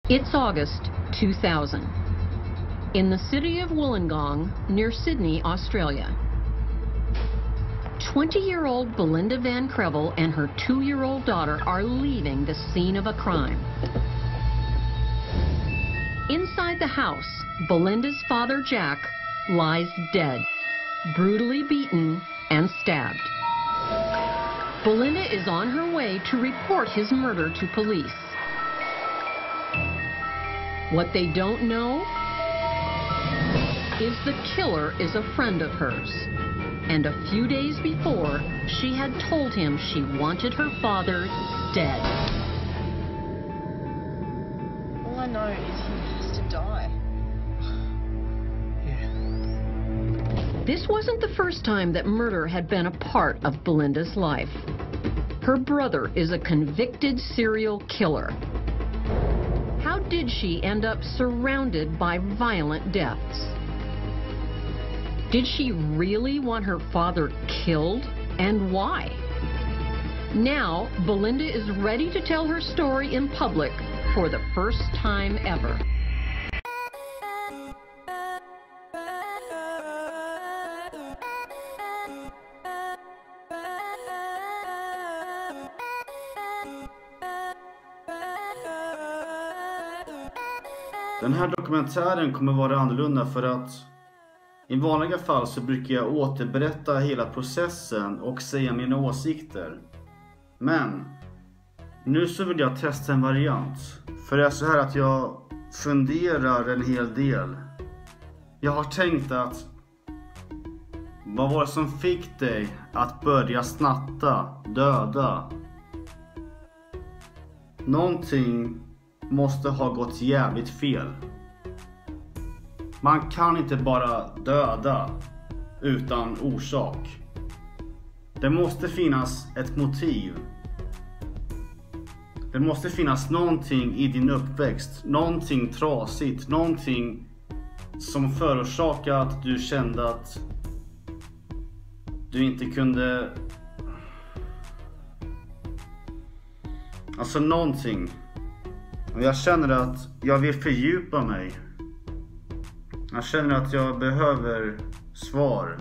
It's August 2000. In the city of Wollongong, near Sydney, Australia. 20-year-old Belinda Van Crevel and her 2-year-old daughter are leaving the scene of a crime. Inside the house, Belinda's father, Jack, lies dead, brutally beaten and stabbed. Belinda is on her way to report his murder to police. What they don't know is the killer is a friend of hers. And a few days before, she had told him she wanted her father dead. All I know is he has to die. Yeah. This wasn't the first time that murder had been a part of Belinda's life. Her brother is a convicted serial killer. How did she end up surrounded by violent deaths? Did she really want her father killed, and why? Now, Belinda is ready to tell her story in public for the first time ever. Den här dokumentären kommer vara annorlunda för att i vanliga fall så brukar jag återberätta hela processen och säga mina åsikter. Men nu så vill jag testa en variant. För det är så här att jag funderar en hel del. Jag har tänkt att vad var det som fick dig att börja snatta, döda? Någonting måste ha gått jävligt fel. Man kan inte bara döda utan orsak. Det måste finnas ett motiv. Det måste finnas någonting i din uppväxt. Någonting trasigt. Någonting som förorsakade att du kände att du inte kunde... Alltså någonting. Och jag känner att jag vill fördjupa mig. Jag känner att jag behöver svar.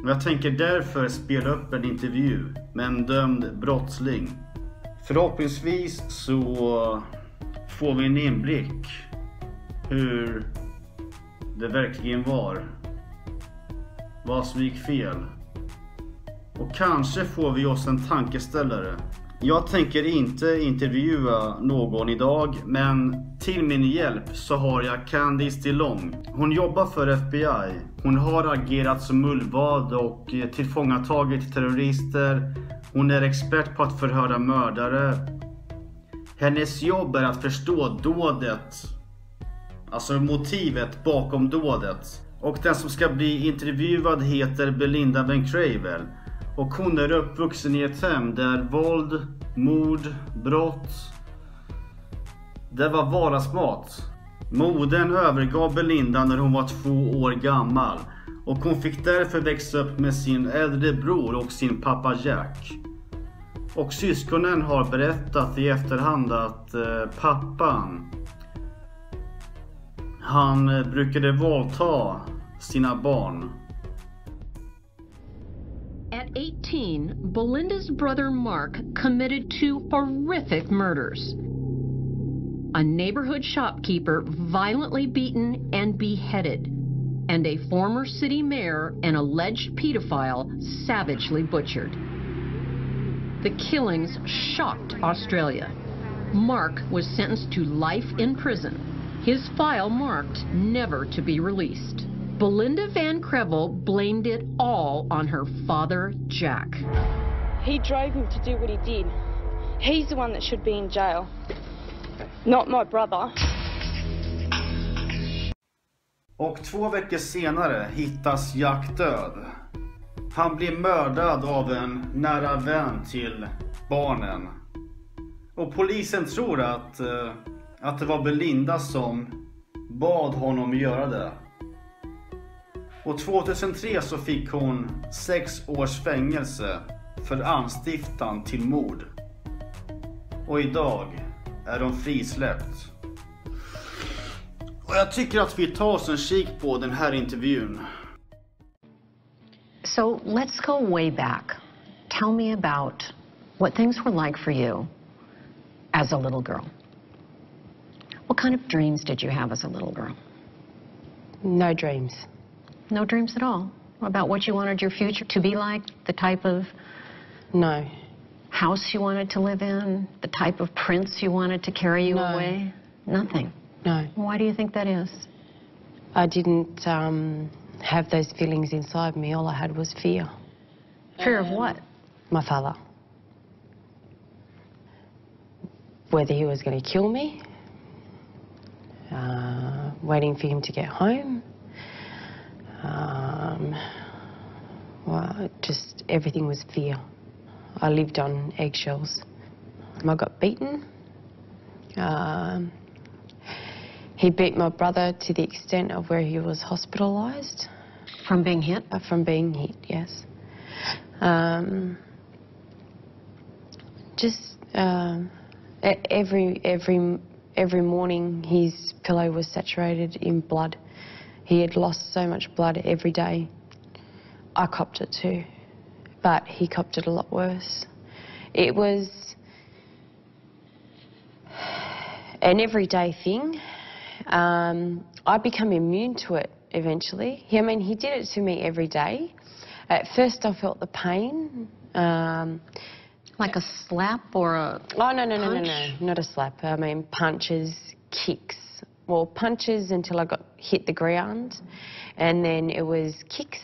Och jag tänker därför spela upp en intervju med en dömd brottsling. Förhoppningsvis så får vi en inblick hur det verkligen var. Vad som gick fel. Och kanske får vi oss en tankeställare. Jag tänker inte intervjua någon idag, men till min hjälp så har jag Candice DeLong. Hon jobbar för FBI. Hon har agerat som mullvad och tillfångatagit terrorister. Hon är expert på att förhöra mördare. Hennes jobb är att förstå dådet. Alltså motivet bakom dådet. Och den som ska bli intervjuad heter Belinda Van Crevel. Och hon är uppvuxen i ett hem där våld, mord, brott, det var vardagsmat. Modern övergav Belinda när hon var 2 år gammal. Och hon fick därför växa upp med sin äldre bror och sin pappa Jack. Och syskonen har berättat i efterhand att pappan, han brukade våldta sina barn. At 18, Belinda's brother Mark committed 2 horrific murders. A neighborhood shopkeeper violently beaten and beheaded, and a former city mayor and alleged pedophile savagely butchered. The killings shocked Australia. Mark was sentenced to life in prison, his file marked never to be released. Belinda Van Crevel blamed it all on her father, Jack. He drove him to do what he did. He's the one that should be in jail, not my brother. Och 2 veckor senare hittas Jack död. Han blir mördad av en nära vän till barnen. Och polisen tror att det var Belinda som bad honom göra det. Och 2003 så fick hon 6 års fängelse för anstiftan till mord. Och idag, är de frisläppt. Och jag tycker att vi tar oss en kik på den här intervjun. So let's go way back. Tell me about what things were like for you as a little girl. What kind of dreams did you have as a little girl? No dreams. No dreams at all? About what you wanted your future to be like? The type of No. house you wanted to live in? The type of prince you wanted to carry you away? Nothing? No. Why do you think that is? I didn't have those feelings inside me. All I had was fear. Fear of what? My father. Whether he was going to kill me, waiting for him to get home. Well, just everything was fear. I lived on eggshells. I got beaten. He beat my brother to the extent of where he was hospitalised. From being hit? From being hit, yes. Every morning his pillow was saturated in blood. He had lost so much blood every day. I copped it too, but he copped it a lot worse. It was an everyday thing. I become immune to it eventually. I mean, he did it to me every day. At first I felt the pain. Like a slap or a Oh, no, punch? not a slap. I mean, punches, kicks. Well, punches until I got hit the ground, and then it was kicks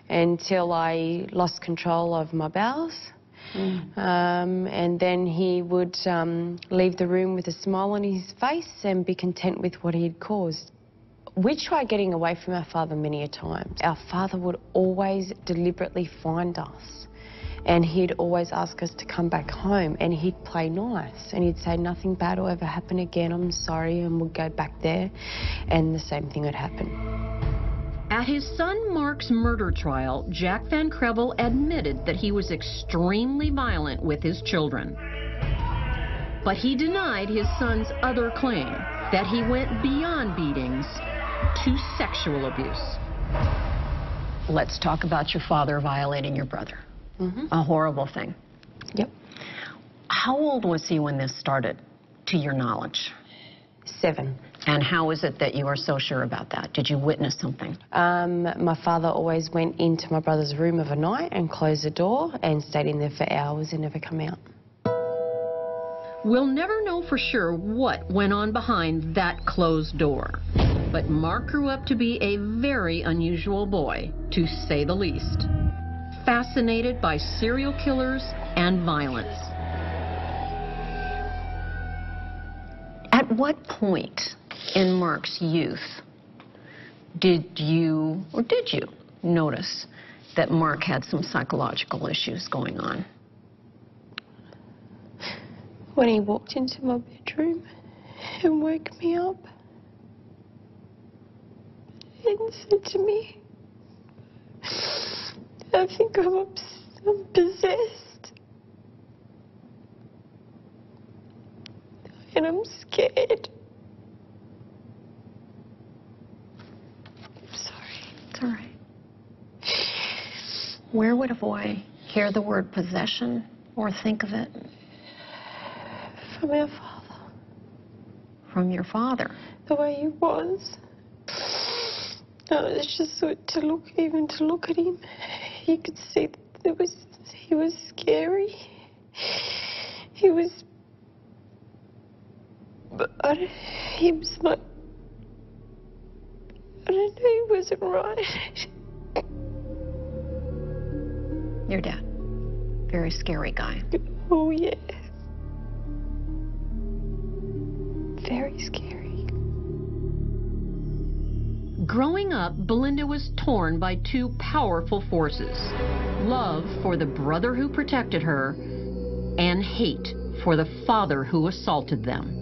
until I lost control of my bowels. And then he would leave the room with a smile on his face and be content with what he had caused. We tried getting away from our father many a time. Our father would always deliberately find us, and he'd always ask us to come back home, and he'd play nice, and he'd say nothing bad will ever happen again, I'm sorry, and we'd go back there, and the same thing would happen. At his son Mark's murder trial, Jack Van Krevel admitted that he was extremely violent with his children. But he denied his son's other claim, that he went beyond beatings to sexual abuse. Let's talk about your father violating your brother. A horrible thing. Yep. How old was he when this started, to your knowledge? 7. And how is it that you are so sure about that? Did you witness something? My father always went into my brother's room of a night and closed the door and stayed in there for hours and never come out. We'll never know for sure what went on behind that closed door. But Mark grew up to be a very unusual boy, to say the least. Fascinated by serial killers and violence. At what point in Mark's youth did you notice that Mark had some psychological issues going on? When he walked into my bedroom and woke me up and said to me, I think I'm possessed. And I'm scared. I'm sorry. It's all right. Where would a boy hear the word possession or think of it? From our father. From your father? The way he was. No, it's just so even to look at him, you could see that he was scary. He was, but he was like, I don't know, he wasn't right. Your dad. Very scary guy. Oh, yeah. Very scary. Growing up, Belinda was torn by two powerful forces. Love for the brother who protected her, and hate for the father who assaulted them.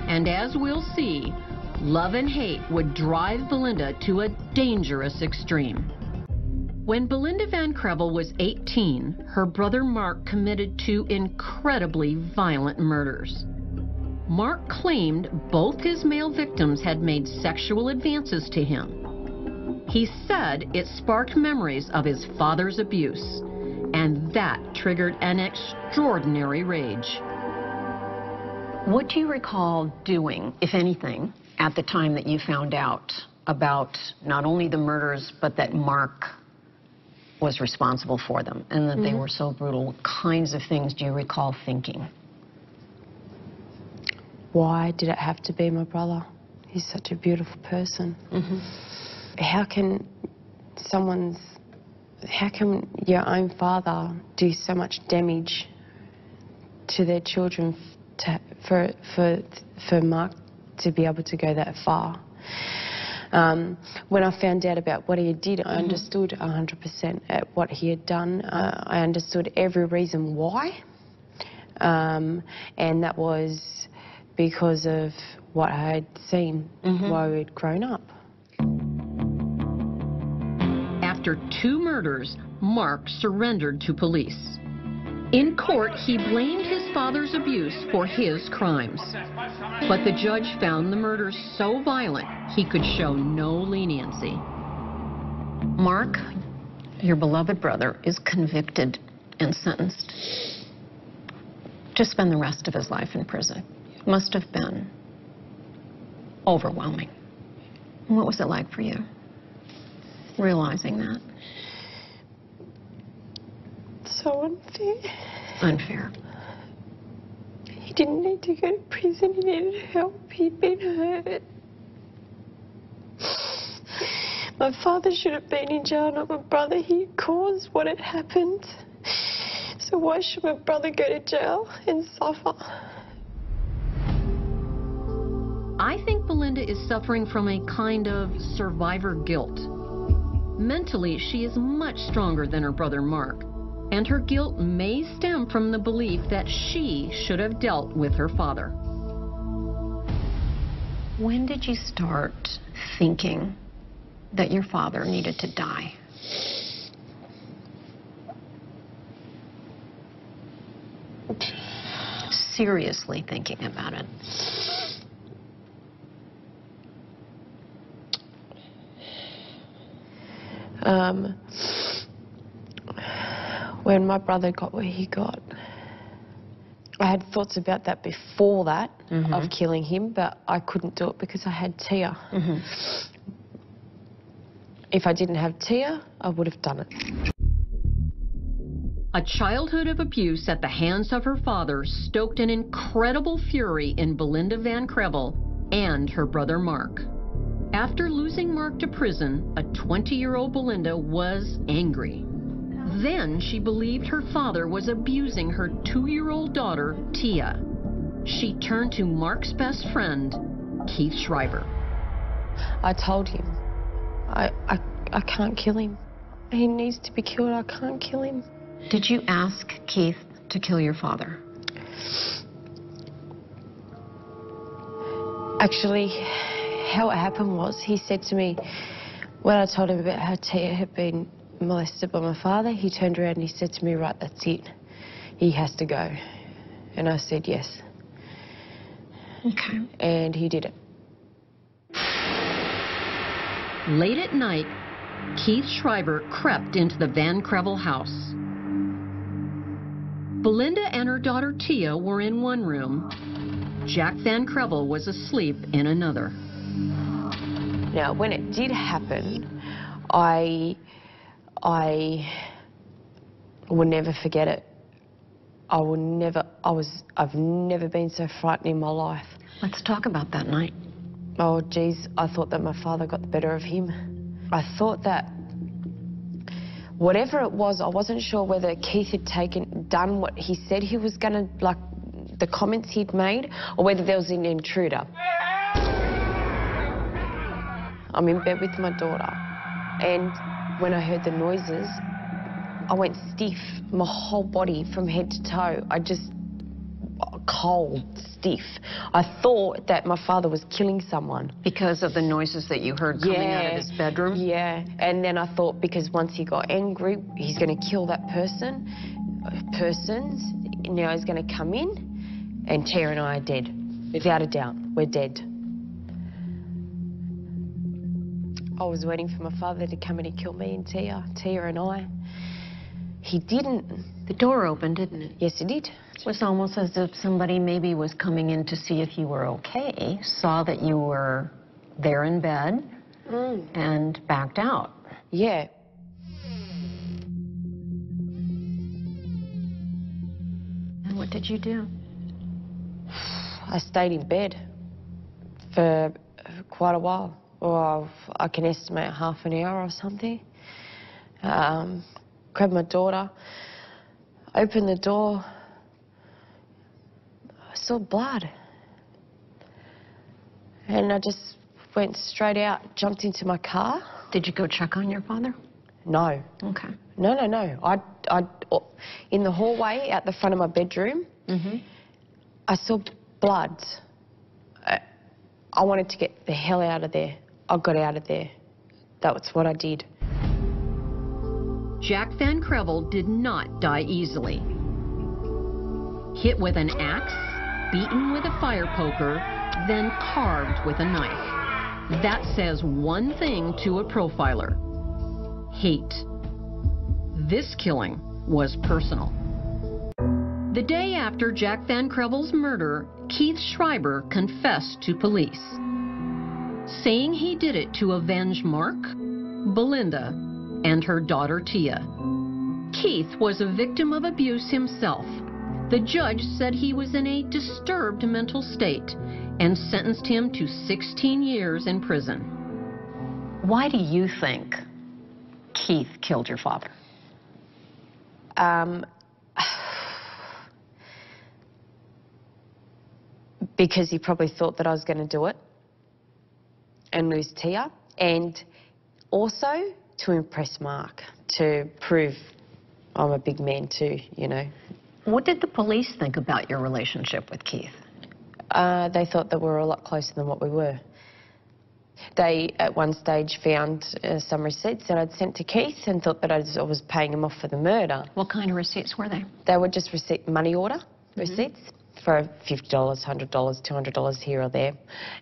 And as we'll see, love and hate would drive Belinda to a dangerous extreme. When Belinda Van Crevel was 18, her brother Mark committed 2 incredibly violent murders. Mark claimed both his male victims had made sexual advances to him. He said it sparked memories of his father's abuse, and that triggered an extraordinary rage. What do you recall doing, if anything, at the time that you found out about not only the murders, but that Mark was responsible for them, and that they were so brutal? What kinds of things do you recall thinking? Why did it have to be my brother? He's such a beautiful person. How can your own father do so much damage to their children for Mark to be able to go that far? When I found out about what he did, I understood 100% at what he had done. I understood every reason why, and that was because of what I had seen while we'd grown up. After 2 murders, Mark surrendered to police. In court, he blamed his father's abuse for his crimes. But the judge found the murders so violent, he could show no leniency. Mark, your beloved brother, is convicted and sentenced to spend the rest of his life in prison. It must have been overwhelming. What was it like for you, realizing that? So unfair. Unfair. He didn't need to go to prison, he needed help, he'd been hurt. My father should have been in jail, not my brother. He caused what had happened. So why should my brother go to jail and suffer? I think Belinda is suffering from a kind of survivor guilt. Mentally, she is much stronger than her brother Mark, and her guilt may stem from the belief that she should have dealt with her father. When did you start thinking that your father needed to die? Seriously thinking about it. When my brother got what he got, I had thoughts about that before that, of killing him, but I couldn't do it because I had Tia. If I didn't have Tia, I would have done it. A childhood of abuse at the hands of her father stoked an incredible fury in Belinda Van Crevel and her brother Mark. After losing Mark to prison, a 20-year-old Belinda was angry. Then she believed her father was abusing her 2-year-old daughter, Tia. She turned to Mark's best friend, Keith Schreiber. I told him, I can't kill him. He needs to be killed. I can't kill him. Did you ask Keith to kill your father? Actually, how it happened was, he said to me, when I told him about how Tia had been molested by my father, he turned around and he said to me, right, that's it. He has to go. And I said yes. Okay. And he did it. Late at night, Keith Schreiber crept into the Van Crevel house. Belinda and her daughter Tia were in one room. Jack Van Crevel was asleep in another. Now, when it did happen, I will never forget it. I've never been so frightened in my life. Let's talk about that night. Oh, geez, I thought that my father got the better of him. I thought that whatever it was, I wasn't sure whether Keith had done what he said he was gonna, like the comments he'd made, or whether there was an intruder. I'm in bed with my daughter, and when I heard the noises, I went stiff, my whole body from head to toe. cold, stiff. I thought that my father was killing someone. Because of the noises that you heard coming out of his bedroom? Yeah, and then I thought because once he got angry, he's going to kill that persons. Now he's going to come in, and Tia and I are dead. Without a doubt, we're dead. I was waiting for my father to come in and kill me and Tia and I. He didn't. The door opened, didn't it? Yes, it did. It was almost as if somebody maybe was coming in to see if you were okay, saw that you were there in bed, and backed out. Yeah. And what did you do? I stayed in bed for quite a while. Or I can estimate half an hour or something. Grabbed my daughter, opened the door. I saw blood. And I just went straight out, jumped into my car. Did you go check on your father? No. Okay. No. In the hallway out the front of my bedroom, I saw blood. I wanted to get the hell out of there. I got out of there. That was what I did. Jack Van Crevel did not die easily. Hit with an axe, beaten with a fire poker, then carved with a knife. That says one thing to a profiler: hate. This killing was personal. The day after Jack Van Crevel's murder, Keith Schreiber confessed to police, saying he did it to avenge Mark, Belinda, and her daughter Tia. Keith was a victim of abuse himself. The judge said he was in a disturbed mental state and sentenced him to 16 years in prison. Why do you think Keith killed your father? Because he probably thought that I was going to do it and lose Tia, and also to impress Mark, to prove I'm a big man too, you know. What did the police think about your relationship with Keith? They thought that we were a lot closer than what we were. They, at one stage, found some receipts that I'd sent to Keith and thought that I was paying him off for the murder. What kind of receipts were they? They were just money order receipts for $50, $100, $200 here or there.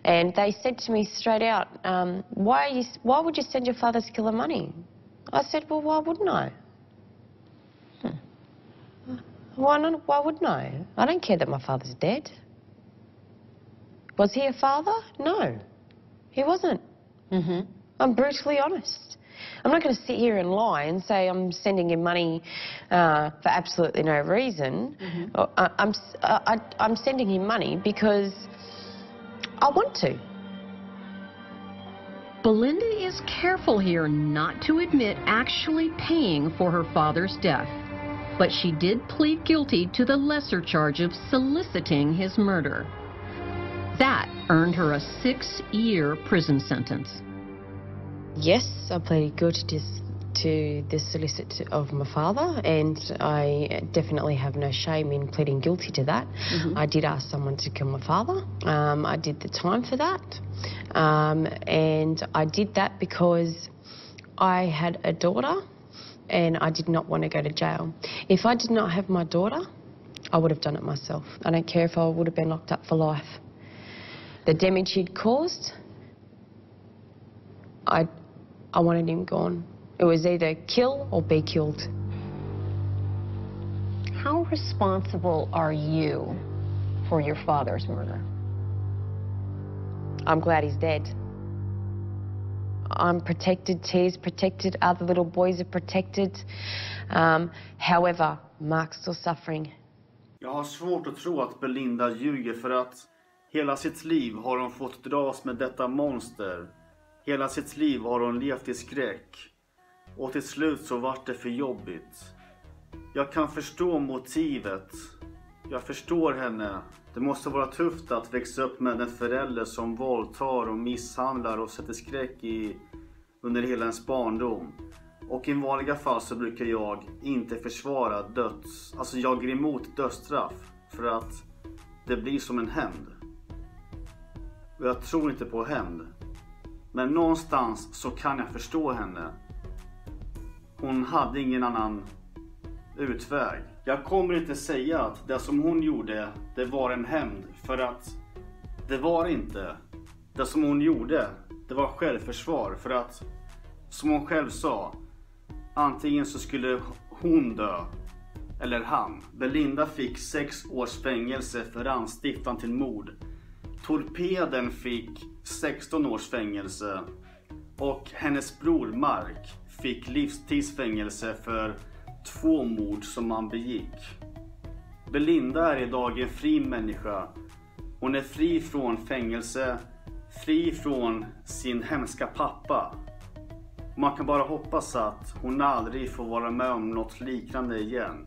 And they said to me straight out, why would you send your father's killer money? I said, well, why wouldn't I? Why not? Why wouldn't I? I don't care that my father's dead. Was he a father? No, he wasn't. I'm brutally honest. I'm not going to sit here and lie and say I'm sending him money for absolutely no reason. I'm sending him money because I want to. Belinda is careful here not to admit actually paying for her father's death, but she did plead guilty to the lesser charge of soliciting his murder. That earned her a 6-year prison sentence. Yes, I pleaded guilty to the solicit of my father, and I definitely have no shame in pleading guilty to that. I did ask someone to kill my father. I did the time for that, and I did that because I had a daughter and I did not want to go to jail. If I did not have my daughter, I would have done it myself. I don't care if I would have been locked up for life. The damage he'd caused, I wanted him gone. It was either kill or be killed. How responsible are you for your father's murder? I'm glad he's dead. I'm protected, Tia's protected, other little boys are protected. However, Mark's still suffering. Jag har svårt att tro att Belinda ljuger, för att hela sitt liv har hon fått dras med detta monster. Hela sitt liv har hon levt i skräck. Och till slut så vart det för jobbigt. Jag kan förstå motivet. Jag förstår henne. Det måste vara tufft att växa upp med en förälder som våldtar och misshandlar och sätter skräck under hela ens barndom. Och i vanliga fall så brukar jag inte försvara jag är emot dödsstraff. För att det blir som en hämnd. Och jag tror inte på hämnd. Men någonstans så kan jag förstå henne. Hon hade ingen annan utväg. Jag kommer inte säga att det som hon gjorde, det var en hämnd. För att det var inte. Det som hon gjorde, det var självförsvar. För att, som hon själv sa, antingen så skulle hon dö eller han. Belinda fick 6 års fängelse för anstiftan till mord. Torpeden fick 16 års fängelse. Och hennes bror Mark fick livstidsfängelse för 2 mord som han begick. Belinda är idag en fri människa. Hon är fri från fängelse, fri från sin hemska pappa. Man kan bara hoppas att hon aldrig får vara med om något liknande igen.